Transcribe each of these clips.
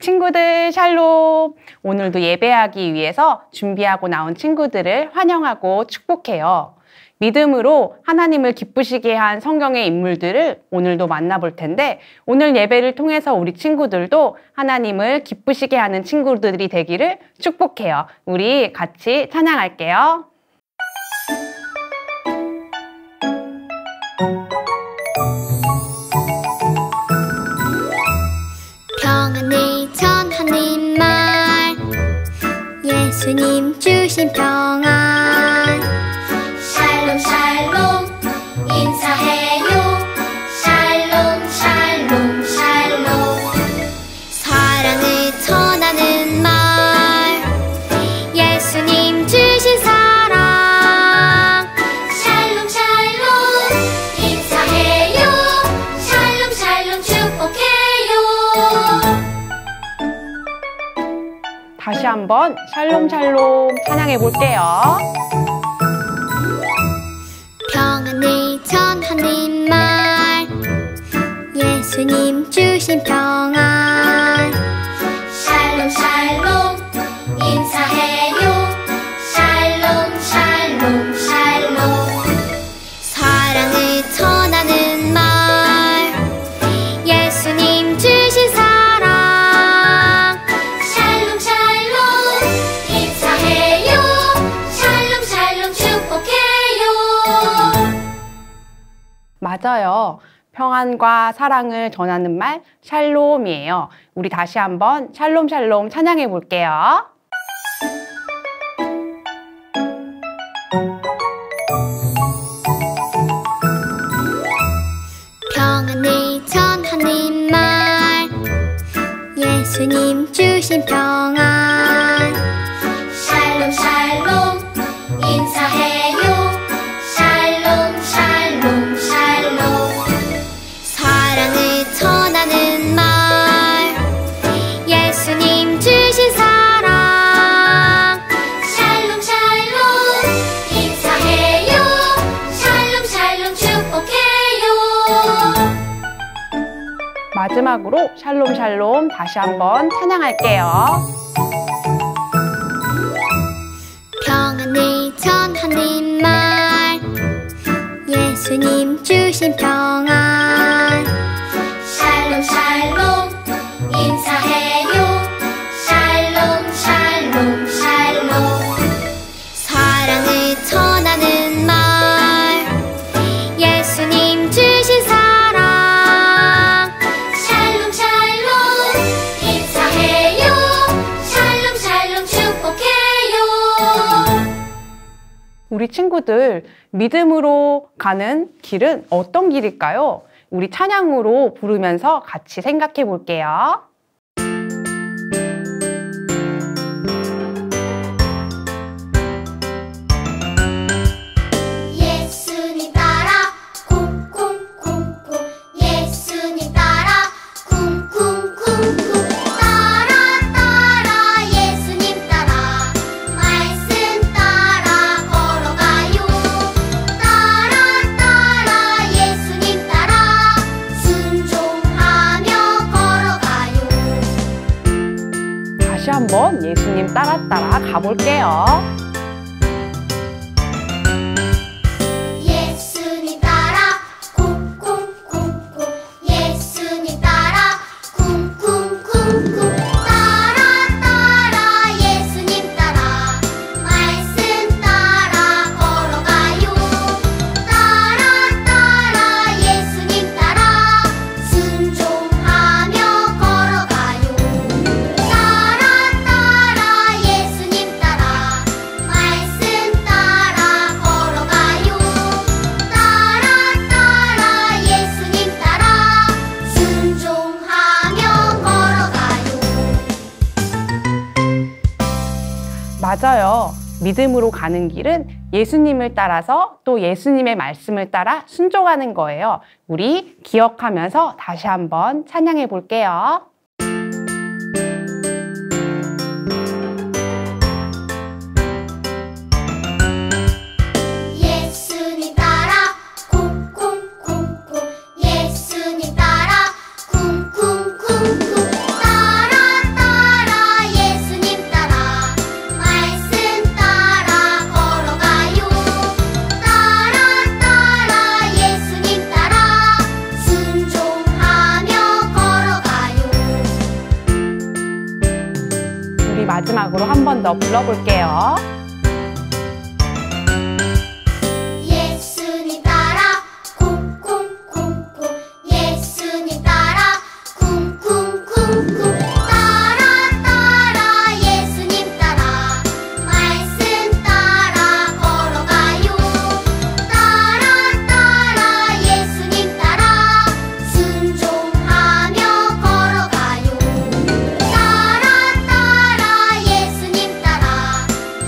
친구들 샬롬! 오늘도 예배하기 위해서 준비하고 나온 친구들을 환영하고 축복해요. 믿음으로 하나님을 기쁘시게 한 성경의 인물들을 오늘도 만나볼 텐데 오늘 예배를 통해서 우리 친구들도 하나님을 기쁘시게 하는 친구들이 되기를 축복해요. 우리 같이 찬양할게요. 평안을 전하는 말 예수님 주신 평안 샬롬 샬롬 인사해요 샬롬 샬롬 샬롬 사랑을 전하는 말 예수님 주신 사랑 샬롬 샬롬 인사해요 샬롬 샬롬 축복해요. 다시 한번 샬롬 샬롬 찬양해 볼게요. 평안을 전하는 말 예수님 주신 평안 샬롬 샬롬 인사해요 샬롬 샬롬 샬롬 사랑을 전하는 말 예수님 주신 사랑 샬롬 샬롬 인사해요 샬롬 샬롬 축복해요. 맞아요. 평안과 사랑을 전하는 말 샬롬이에요. 우리 다시 한번 샬롬 샬롬 찬양해 볼게요. 평안을 전하는 말 예수님 주신 평안 샬롬 샬롬 인사해요 샬롬 샬롬 샬롬 사랑을 전하는 말 예수님 주신 사랑 샬롬 샬롬 인사해요 샬롬 샬롬 축복해요. 마지막으로 샬롬 샬롬 다시 한번 찬양할게요. 평안을 전하는 말 예수님 주신 평안 샬롬 샬롬 인사해요 샬롬 샬롬 샬롬 사랑을 전하는 말 예수님 주신 사랑 샬롬 샬롬 인사해요 샬롬 샬롬 축복해요. 우리 친구들 믿음으로 가는 길은 어떤 길일까요? 우리 찬양으로 부르면서 같이 생각해 볼게요. 예수님 따라 쿵쿵쿵쿵 예수님 따라 쿵쿵쿵쿵 따라 따라 예수님 따라 말씀 따라 걸어가요 따라 따라 예수님 따라 순종하며 걸어가요. 다시 한번 예수님 따라 가볼게요. 예수님 따라 쿵쿵쿵쿵 예수님 따라 쿵쿵쿵쿵 따라 따라 예수님 따라 말씀 따라 걸어가요 따라 따라 예수님 따라 순종하며 걸어가요 따라 따라 예수님 따라 말씀 따라 걸어가요 따라 따라 예수님 따라 순종하며 걸어가요. 맞아요. 믿음으로 가는 길은 예수님을 따라서 또 예수님의 말씀을 따라 순종하는 거예요. 우리 기억하면서 다시 한번 찬양해 볼게요. 예수님 따라 쿵쿵쿵쿵 예수님 따라 쿵쿵쿵쿵 따라 마지막으로 한 번 더 불러볼게요. 예수님 따라 쿵쿵쿵쿵 예수님 따라 쿵쿵쿵쿵 따라 따라 예수님 따라 말씀 따라 걸어가요 따라 따라 예수님 따라 순종하며 걸어가요 따라 따라 예수님 따라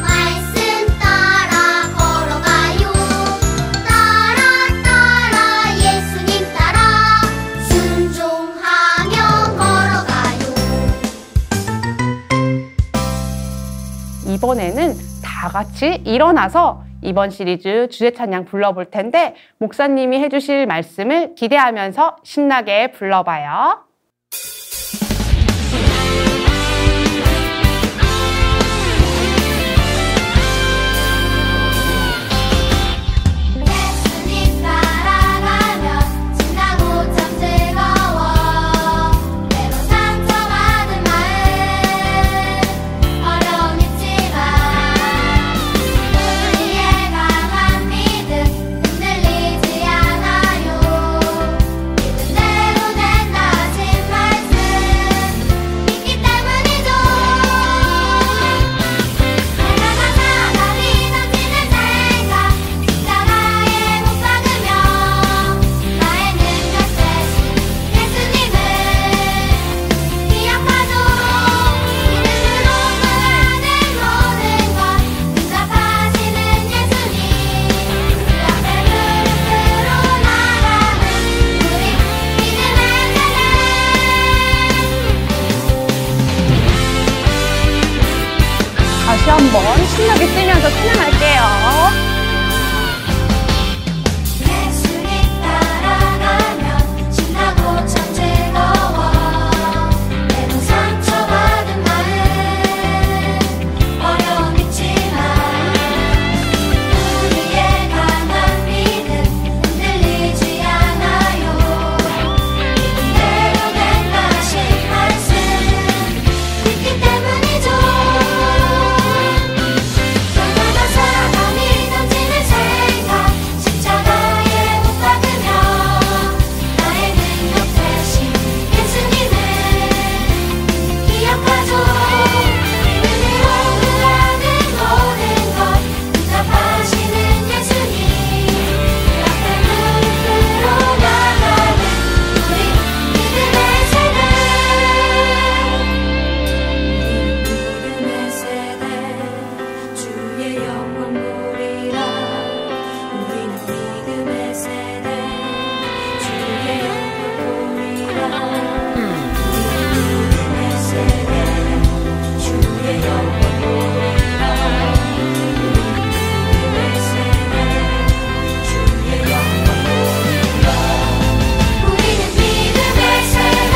말씀 따라 걸어가요 따라 따라 예수님 따라 순종하며 걸어가요. 이번에는 다 같이 일어나서 이번 시리즈 주제 찬양 불러볼 텐데 목사님이 해주실 말씀을 기대하면서 신나게 불러봐요. 예수님 따라가면 신나고 참 즐거워 때로 상처받은 마음 어려움 있지만 우리의 강한 믿음 흔들리지 않아요 믿음대로 된다 하신 말씀 믿기 때문이죠 내가 사랑이 넘치는 생각 십자가에 못 박으며 나의 능력 대신 예수님을 기억하죠 믿음으로 나가는 모든 것 응답하시는 예수님 그 앞에 무릎으로 나가는 우리 믿음의 세대 다시 한번 신나게 뛰면서 찬양할게요. 예수님 따라가면 신나고 참 즐거워 때로 상처받은 마음 어려움 있지만 우리의 강한 믿음 흔들리지 않아요 믿음대로 된다 하신 말씀 믿기 때문이죠 얼마나 사랑이 넘치는 생각 십자가에 못 박으며 나의 능력 대신 예수님을 기억하죠 믿음으로 구하는 모든 것 응답하시는 예수님 그 앞에 무릎으로 나가는 우리 믿음의 세대 믿음의 세대 주의 영광 보리라 우리는 믿음의 세대 주의 영광 보리라 우리는 믿음의 세대 주의 영광 보리라 우리는 믿음의 세대 주의 영광 보리라 우리는 믿음의 세대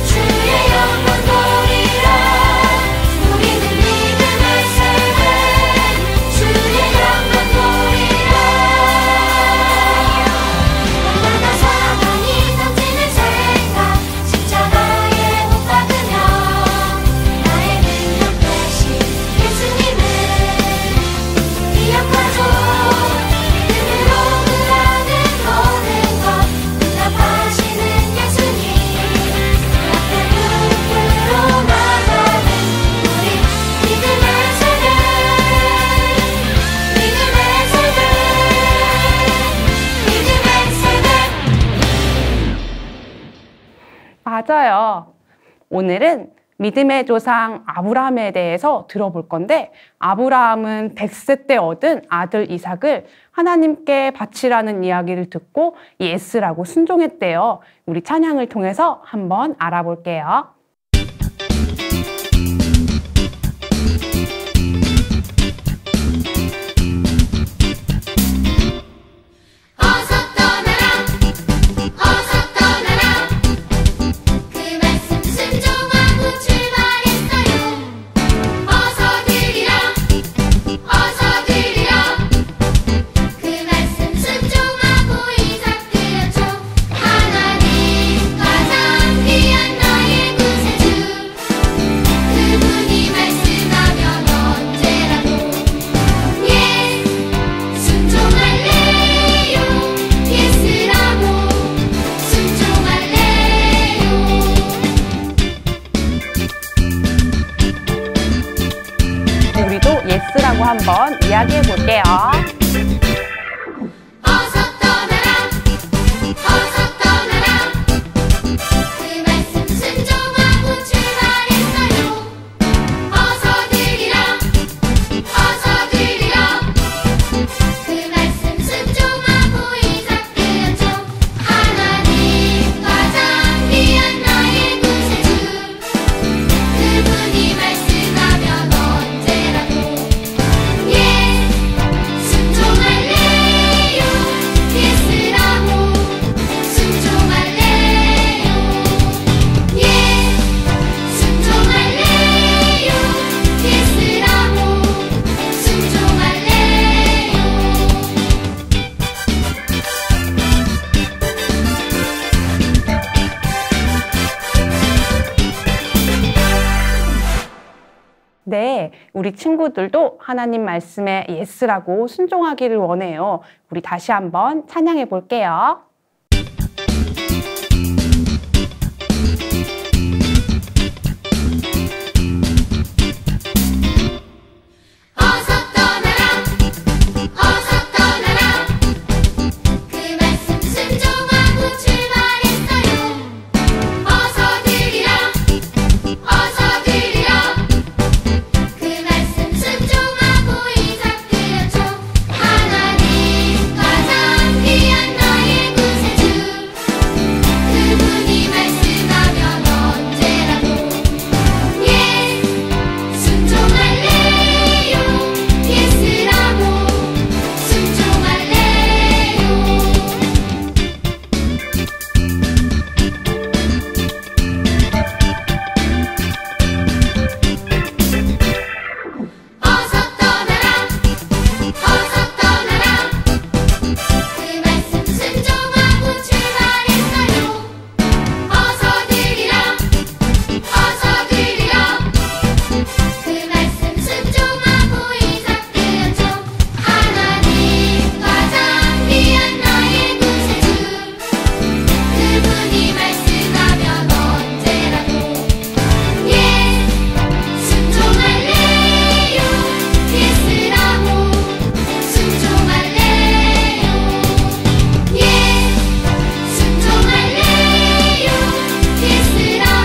주의 영광 보리라 우리는 믿음의 세대 주의 영광 보리라 얼마나 사랑이 넘치는 생각 십자가에 못 박으며 나의 능력 대신 예수님을 기억하죠 믿음으로 구하는 모든 것 응답하시는 예수님 그 앞에 무릎으로 나가는 우리 믿음의 세대 믿음의 세대 믿음의 세대 맞아요. 오늘은 믿음의 조상 아브라함에 대해서 들어볼 건데 아브라함은 100세 때 얻은 아들 이삭을 하나님께 바치라는 이야기를 듣고 예스라고 순종했대요. 우리 찬양을 통해서 한번 알아볼게요. 어서 떠나라 어서 떠나라 그 말씀 순종하고 출발했어요 어서 들리라 어서 들리라 그 말씀 순종하고 이삭 드렸죠 하나님 가장 귀한 나의 예스라고 한번 이야기해 볼게요. 어서 떠나라 어서 떠나라 그 말씀 순종하고 출발했어요. 어서 들으라 그 말씀 순종하고 이삭되었죠. 하나님 가장 귀한 나의 구세주 그분이 말씀하면 언제라도 순종할래요. 예스라고 순종할래요. 순종할래요. 예스라고 순종할래요. 네, 우리 친구들도 하나님 말씀에 예스라고 순종하기를 원해요. 우리 다시 한번 찬양해 볼게요. 어서 떠나라 그 말씀 순종하고 출발했어요. 어서 들으라 그 말씀 순종하고 이삭되었죠. 하나님 가장 귀한 나의 구세주 그분이 말씀하면 언제라도 순종할래요. 예스라고 순종할래요. 어서 떠나라 그 말씀 순종하고 출발했어요. 어서 들으라 그 말씀 순종하고 이삭되었죠. 하나님 가장 귀한 나의 구세주 그분이 말씀하면 언제라도 순종할래요. 예스라고 순종할래요. 순종할래요. 예스라고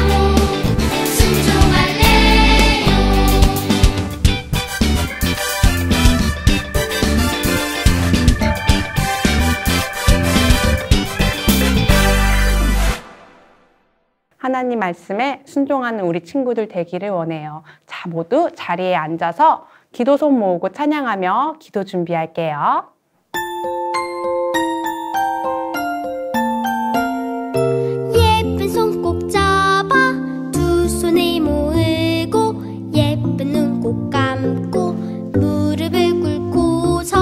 하나님 말씀에 순종하는 우리 친구들 되기를 원해요. 자, 모두 자리에 앉아서 기도 손 모으고 찬양하며 기도 준비할게요. 예쁜 손 꼭 잡아 두 손을 모으고 예쁜 눈 꼭 감고 무릎을 꿇고서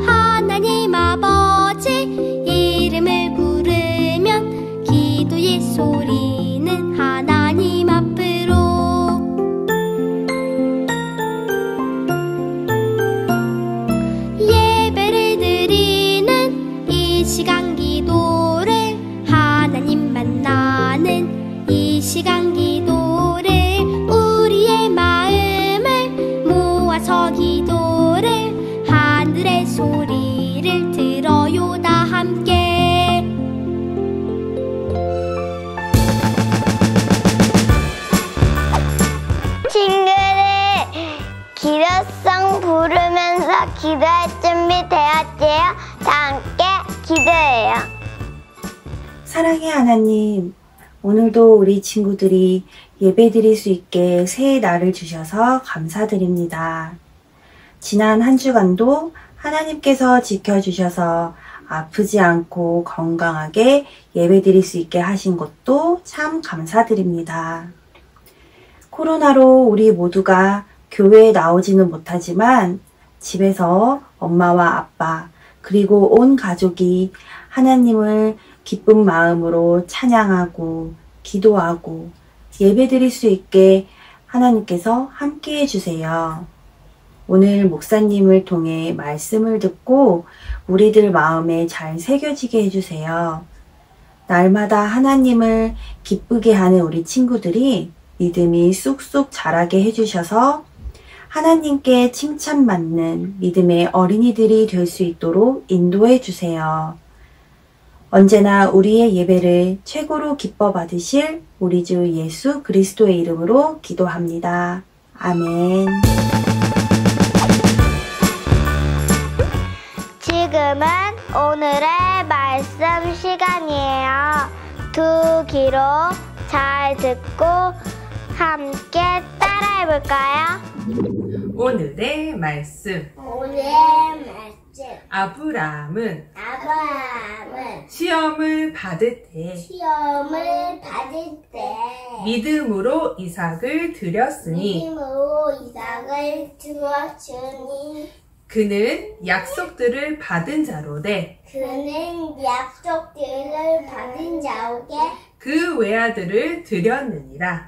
하나님 아버지 이름을 부르면 기도의 소리는 하나님 앞으로 예배를 드리는 이 시간 기도를 하나님 만나는 이 시간 기도를 우리의 마음을 모아서 기도를 하늘의 소리를 들어요 다 함께 친구들 기도송 부르면서 기도할 준비 되었지요? 다 함께 기도해요. 사랑의 하나님, 오늘도 우리 친구들이 예배드릴 수 있게 새해 날을 주셔서 감사드립니다. 지난 한 주간도 하나님께서 지켜주셔서 아프지 않고 건강하게 예배드릴 수 있게 하신 것도 참 감사드립니다. 코로나로 우리 모두가 교회에 나오지는 못하지만 집에서 엄마와 아빠 그리고 온 가족이 하나님을 기쁜 마음으로 찬양하고 기도하고 예배드릴 수 있게 하나님께서 함께 해주세요. 오늘 목사님을 통해 말씀을 듣고 우리들 마음에 잘 새겨지게 해주세요. 날마다 하나님을 기쁘게 하는 우리 친구들이 믿음이 쑥쑥 자라게 해주셔서 하나님께 칭찬받는 믿음의 어린이들이 될 수 있도록 인도해 주세요. 언제나 우리의 예배를 최고로 기뻐 받으실 우리 주 예수 그리스도의 이름으로 기도합니다. 아멘. 지금은 오늘의 말씀 시간이에요. 두 귀로 잘 듣고 함께 따라해볼까요? 오늘의 말씀. 아브라함은 시험을 받을 때 믿음으로 이삭을 드렸으니 그는 약속들을 받은 자로되 그 외아들을 드렸느니라.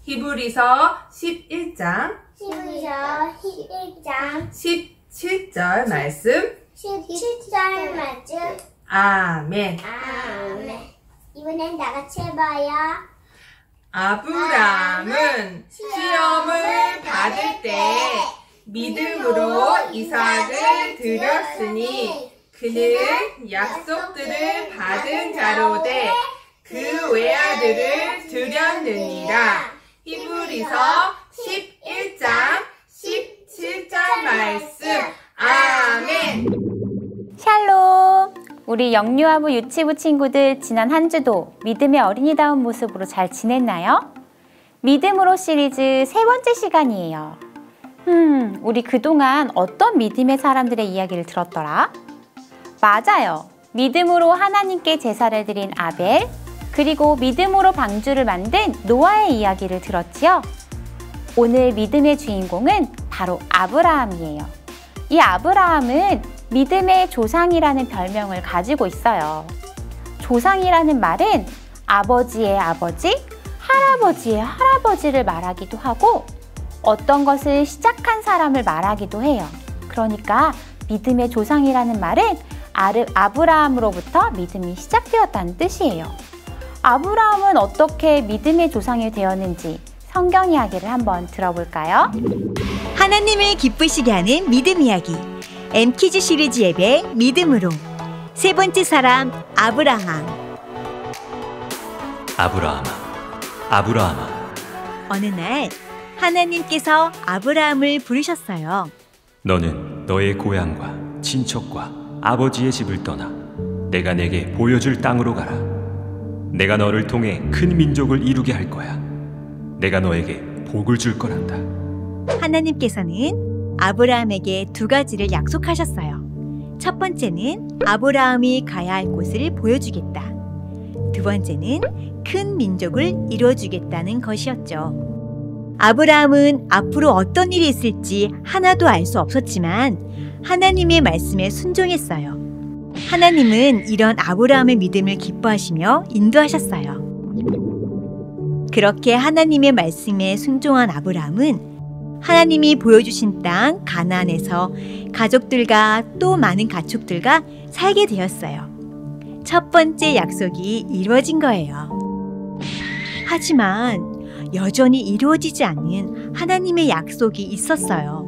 히브리서 11장 17절 말씀. 아멘. 이번엔 다 같이 해봐요. 아브라함은 시험을 받을 때 믿음으로 이삭을 드렸으니 그는 약속들을 받은 자로되 그 외아들을 드렸느니라. 히브리서 11장 17절 말씀. 아멘. 샬롬! 우리 영유아부 유치부 친구들 지난 한 주도 믿음의 어린이다운 모습으로 잘 지냈나요? 믿음으로 시리즈 세 번째 시간이에요. 우리 그동안 어떤 믿음의 사람들의 이야기를 들었더라? 맞아요. 믿음으로 하나님께 제사를 드린 아벨, 그리고 믿음으로 방주를 만든 노아의 이야기를 들었지요. 오늘 믿음의 주인공은 바로 아브라함이에요. 이 아브라함은 믿음의 조상이라는 별명을 가지고 있어요. 조상이라는 말은 아버지의 아버지, 할아버지의 할아버지를 말하기도 하고 어떤 것을 시작한 사람을 말하기도 해요. 그러니까 믿음의 조상이라는 말은 아브라함으로부터 믿음이 시작되었다는 뜻이에요. 아브라함은 어떻게 믿음의 조상이 되었는지 성경 이야기를 한번 들어볼까요? 하나님을 기쁘시게 하는 믿음 이야기. 엠키즈 시리즈 예배 믿음으로. 세 번째 사람 아브라함. 아브라함아. 어느 날 하나님께서 아브라함을 부르셨어요. 너는 너의 고향과 친척과 아버지의 집을 떠나 내가 내게 보여줄 땅으로 가라. 내가 너를 통해 큰 민족을 이루게 할 거야. 내가 너에게 복을 줄 거란다. 하나님께서는 아브라함에게 두 가지를 약속하셨어요. 첫 번째는 아브라함이 가야 할 곳을 보여주겠다. 두 번째는 큰 민족을 이루어주겠다는 것이었죠. 아브라함은 앞으로 어떤 일이 있을지 하나도 알 수 없었지만 하나님의 말씀에 순종했어요. 하나님은 이런 아브라함의 믿음을 기뻐하시며 인도하셨어요. 그렇게 하나님의 말씀에 순종한 아브라함은 하나님이 보여주신 땅 가나안에서 가족들과 또 많은 가축들과 살게 되었어요. 첫 번째 약속이 이루어진 거예요. 하지만 여전히 이루어지지 않는 하나님의 약속이 있었어요.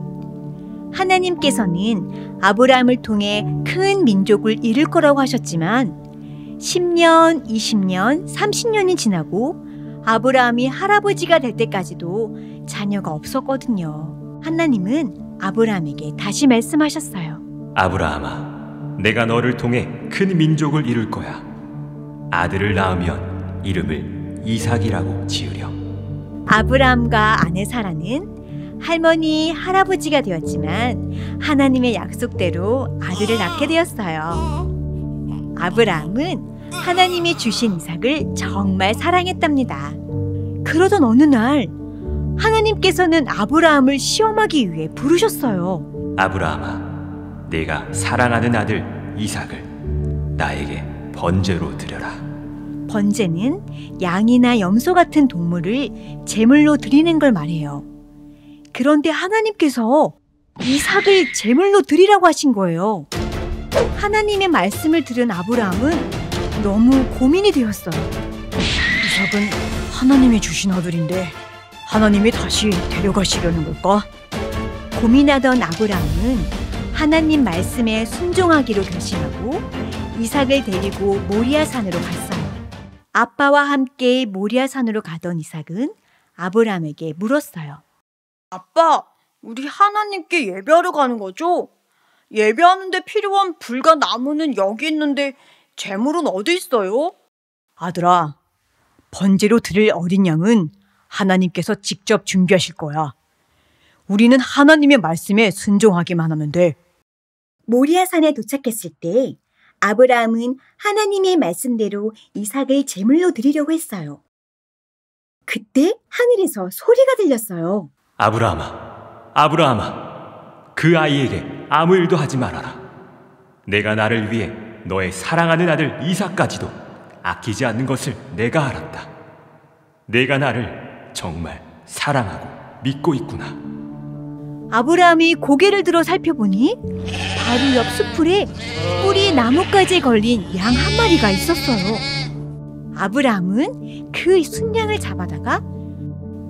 하나님께서는 아브라함을 통해 큰 민족을 이룰 거라고 하셨지만 10년, 20년, 30년이 지나고 아브라함이 할아버지가 될 때까지도 자녀가 없었거든요. 하나님은 아브라함에게 다시 말씀하셨어요. 아브라함아, 내가 너를 통해 큰 민족을 이룰 거야. 아들을 낳으면 이름을 이삭이라고 지으려. 아브라함과 아내 사라는 할머니, 할아버지가 되었지만 하나님의 약속대로 아들을 낳게 되었어요. 아브라함은 하나님이 주신 이삭을 정말 사랑했답니다. 그러던 어느 날 하나님께서는 아브라함을 시험하기 위해 부르셨어요. 아브라함아, 내가 사랑하는 아들 이삭을 나에게 번제로 드려라. 번제는 양이나 염소 같은 동물을 제물로 드리는 걸 말해요. 그런데 하나님께서 이삭을 제물로 드리라고 하신 거예요. 하나님의 말씀을 들은 아브라함은 너무 고민이 되었어요. 이삭은 하나님이 주신 아들인데 하나님이 다시 데려가시려는 걸까? 고민하던 아브라함은 하나님 말씀에 순종하기로 결심하고 이삭을 데리고 모리아 산으로 갔어요. 아빠와 함께 모리아 산으로 가던 이삭은 아브라함에게 물었어요. 아빠, 우리 하나님께 예배하러 가는 거죠? 예배하는데 필요한 불과 나무는 여기 있는데 제물은 어디 있어요? 아들아, 번제로 드릴 어린 양은 하나님께서 직접 준비하실 거야. 우리는 하나님의 말씀에 순종하기만 하면 돼. 모리아 산에 도착했을 때 아브라함은 하나님의 말씀대로 이삭을 제물로 드리려고 했어요. 그때 하늘에서 소리가 들렸어요. 아브라함아, 아브라함아, 그 아이에게 아무 일도 하지 말아라. 내가 나를 위해 너의 사랑하는 아들 이삭까지도 아끼지 않는 것을 내가 알았다. 내가 나를 정말 사랑하고 믿고 있구나. 아브라함이 고개를 들어 살펴보니 바로 옆 수풀에 뿌리 나뭇가지에 걸린 양 한 마리가 있었어요. 아브라함은 그 순양을 잡아다가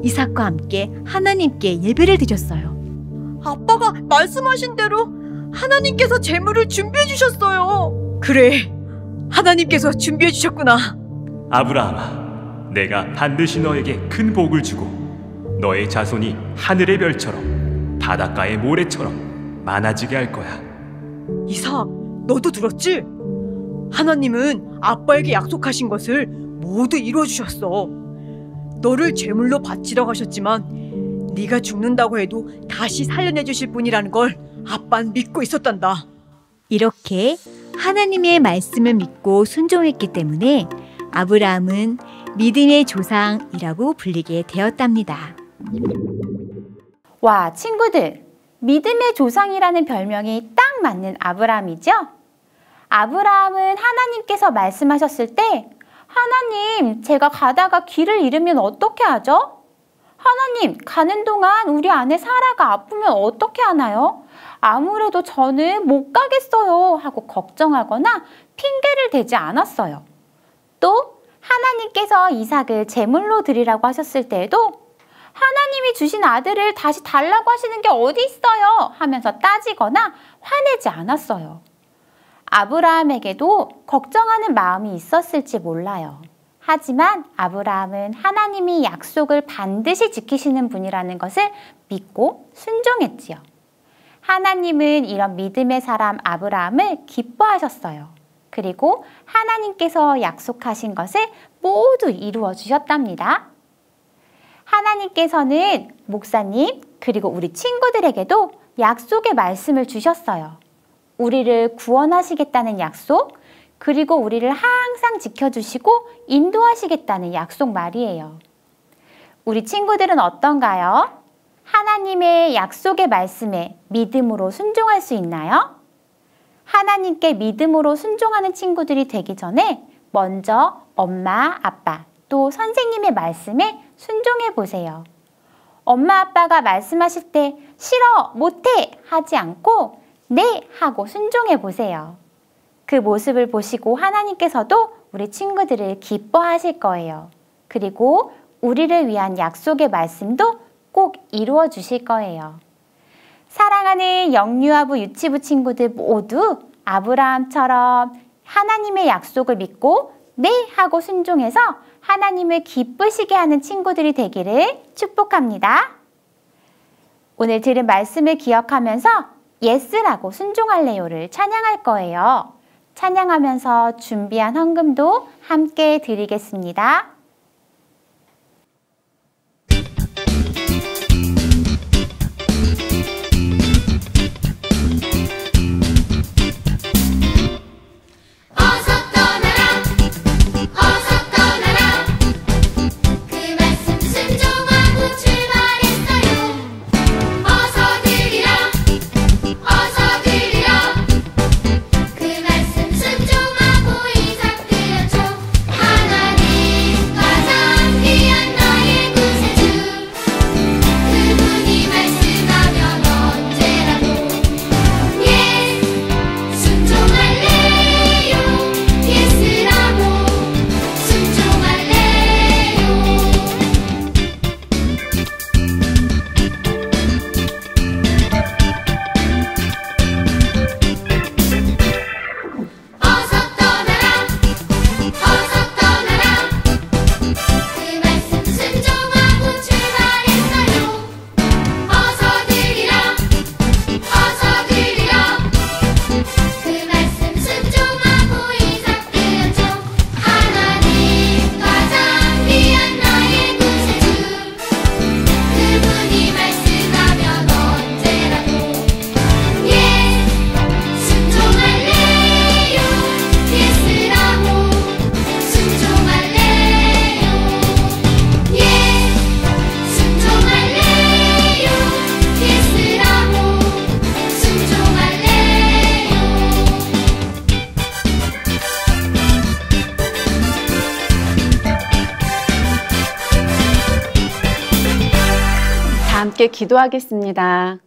이삭과 함께 하나님께 예배를 드렸어요. 아빠가 말씀하신 대로 하나님께서 제물을 준비해 주셨어요. 그래, 하나님께서 준비해 주셨구나. 아브라함아, 내가 반드시 너에게 큰 복을 주고 너의 자손이 하늘의 별처럼 바닷가의 모래처럼 많아지게 할 거야. 이삭, 너도 들었지? 하나님은 아빠에게 약속하신 것을 모두 이루어 주셨어. 너를 제물로 바치라고 하셨지만 네가 죽는다고 해도 다시 살려내 주실 분이라는 걸 아빠는 믿고 있었단다. 이렇게 하나님의 말씀을 믿고 순종했기 때문에 아브라함은 믿음의 조상이라고 불리게 되었답니다. 와, 친구들, 믿음의 조상이라는 별명이 딱 맞는 아브라함이죠? 아브라함은 하나님께서 말씀하셨을 때 하나님, 제가 가다가 길을 잃으면 어떻게 하죠? 하나님, 가는 동안 우리 아내 사라가 아프면 어떻게 하나요? 아무래도 저는 못 가겠어요 하고 걱정하거나 핑계를 대지 않았어요. 또 하나님께서 이삭을 제물로 드리라고 하셨을 때에도 하나님이 주신 아들을 다시 달라고 하시는 게 어디 있어요? 하면서 따지거나 화내지 않았어요. 아브라함에게도 걱정하는 마음이 있었을지 몰라요. 하지만 아브라함은 하나님이 약속을 반드시 지키시는 분이라는 것을 믿고 순종했지요. 하나님은 이런 믿음의 사람 아브라함을 기뻐하셨어요. 그리고 하나님께서 약속하신 것을 모두 이루어 주셨답니다. 하나님께서는 목사님 그리고 우리 친구들에게도 약속의 말씀을 주셨어요. 우리를 구원하시겠다는 약속, 그리고 우리를 항상 지켜주시고 인도하시겠다는 약속 말이에요. 우리 친구들은 어떤가요? 하나님의 약속의 말씀에 믿음으로 순종할 수 있나요? 하나님께 믿음으로 순종하는 친구들이 되기 전에 먼저 엄마, 아빠, 또 선생님의 말씀에 순종해 보세요. 엄마, 아빠가 말씀하실 때 싫어, 못해 하지 않고 네 하고 순종해 보세요. 그 모습을 보시고 하나님께서도 우리 친구들을 기뻐하실 거예요. 그리고 우리를 위한 약속의 말씀도 꼭 이루어 주실 거예요. 사랑하는 영유아부 유치부 친구들 모두 아브라함처럼 하나님의 약속을 믿고 네 하고 순종해서 하나님을 기쁘시게 하는 친구들이 되기를 축복합니다. 오늘 들은 말씀을 기억하면서 예스라고 순종할래요를 찬양할 거예요. 찬양하면서 준비한 헌금도 함께 드리겠습니다. 하나님 함께 기도하겠습니다.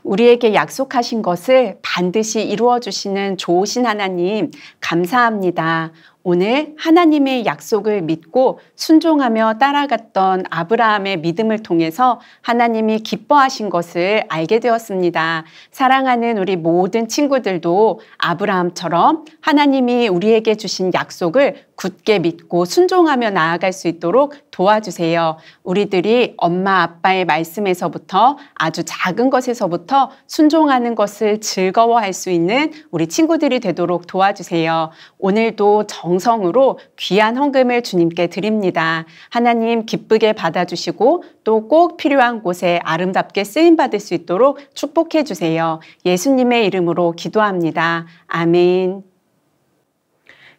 우리에게 약속하신 것을 반드시 이루어 주시는 좋으신 하나님, 감사합니다. 오늘 하나님의 약속을 믿고 순종하며 따라갔던 아브라함의 믿음을 통해서 하나님이 기뻐하신 것을 알게 되었습니다. 사랑하는 우리 모든 친구들도 아브라함처럼 하나님이 우리에게 주신 약속을 굳게 믿고 순종하며 나아갈 수 있도록 도와주세요. 우리들이 엄마 아빠의 말씀에서부터 아주 작은 것에서부터 순종하는 것을 즐거워할 수 있는 우리 친구들이 되도록 도와주세요. 오늘도 정성으로 귀한 헌금을 주님께 드립니다. 하나님 기쁘게 받아주시고 또 꼭 필요한 곳에 아름답게 쓰임받을 수 있도록 축복해 주세요. 예수님의 이름으로 기도합니다. 아멘.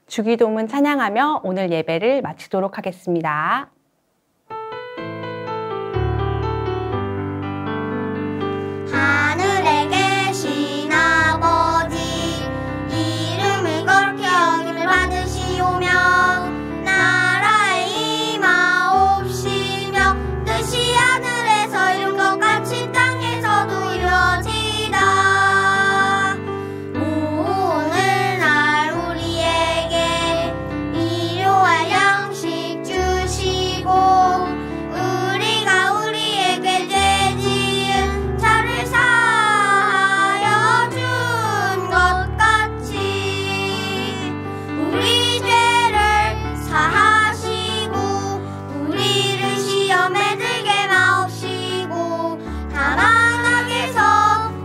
주기도문 찬양하며 오늘 예배를 마치도록 하겠습니다. 하늘에 계신 아버지, 이름을 거룩히 여김을 받으시오며 나라의 임하옵시며 뜻이 하늘에서 이룬 것 같이 땅에서도 이루어지이다. 오늘날 우리에게 일용할 양식 주시고 우리가 우리에게 죄 지은 자를 사하여 준 것 같이 우리 죄를 사하시고 우리를 시험에 들게 마옵시고 다만 악에서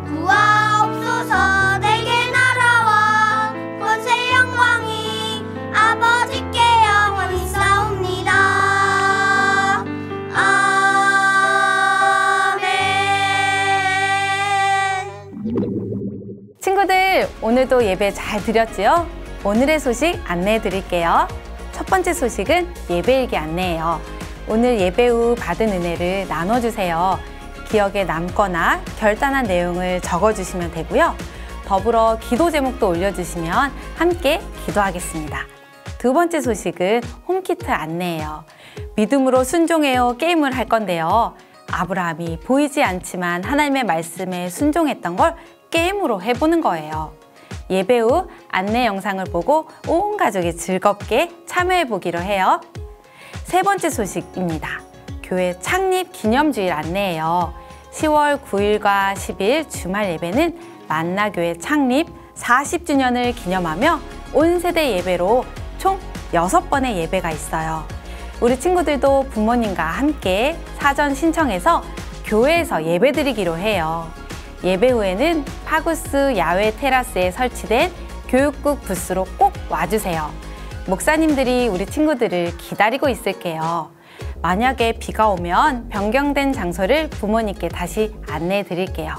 구하옵소서. 내게 나라와 권세 영광이 아버지께 영원히 싸웁니다. 친구들, 오늘도 예배 잘 드렸지요? 오늘의 소식 안내해 드릴게요. 첫 번째 소식은 예배일기 안내예요. 오늘 예배 후 받은 은혜를 나눠주세요. 기억에 남거나 결단한 내용을 적어주시면 되고요. 더불어 기도 제목도 올려주시면 함께 기도하겠습니다. 두 번째 소식은 홈키트 안내예요. 믿음으로 순종해요 게임을 할 건데요. 아브라함이 보이지 않지만 하나님의 말씀에 순종했던 걸 게임으로 해보는 거예요. 예배 후 안내 영상을 보고 온 가족이 즐겁게 참여해 보기로 해요. 세 번째 소식입니다. 교회 창립 기념주일 안내예요. 10월 9일과 10일 주말 예배는 만나교회 창립 40주년을 기념하며 온 세대 예배로 총 6번의 예배가 있어요. 우리 친구들도 부모님과 함께 사전 신청해서 교회에서 예배드리기로 해요. 예배 후에는 파구스 야외 테라스에 설치된 교육국 부스로 꼭 와주세요. 목사님들이 우리 친구들을 기다리고 있을게요. 만약에 비가 오면 변경된 장소를 부모님께 다시 안내해 드릴게요.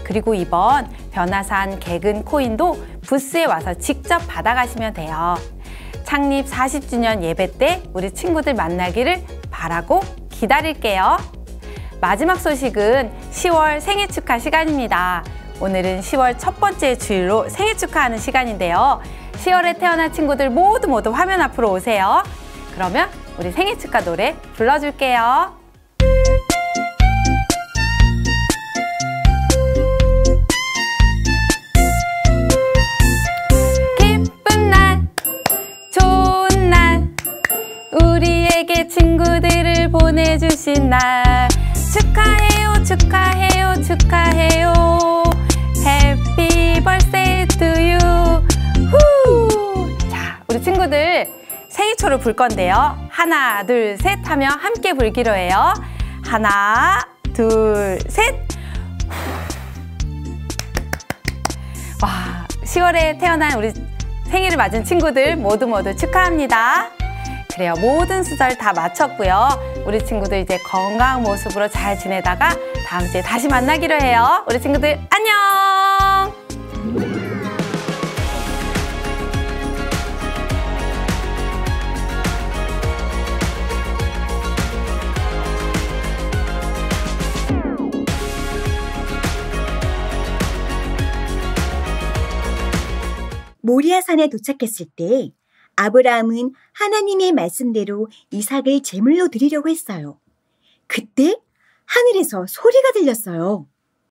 그리고 이번 변화산 개근 코인도 부스에 와서 직접 받아가시면 돼요. 창립 40주년 예배 때 우리 친구들 만나기를 바라고 기다릴게요. 마지막 소식은 10월 생일 축하 시간입니다. 오늘은 10월 첫 번째 주일로 생일 축하하는 시간인데요. 10월에 태어난 친구들 모두 화면 앞으로 오세요. 그러면 우리 생일 축하 노래 불러줄게요. 기쁜 날, 좋은 날, 우리에게 친구들을 보내주신 날, 축하해요 축하해요 축하해요. Happy birthday to you. 후! 자, 우리 친구들 생일초를 불 건데요. 하나 둘 셋 하며 함께 불기로 해요. 하나 둘 셋. 와, 10월에 태어난 우리 생일을 맞은 친구들 모두 축하합니다. 그래요, 모든 수절 다 마쳤고요. 우리 친구들 이제 건강한 모습으로 잘 지내다가 다음 주에 다시 만나기로 해요. 우리 친구들 안녕! 모리아산에 도착했을 때 아브라함은 하나님의 말씀대로 이삭을 제물로 드리려고 했어요. 그때 하늘에서 소리가 들렸어요.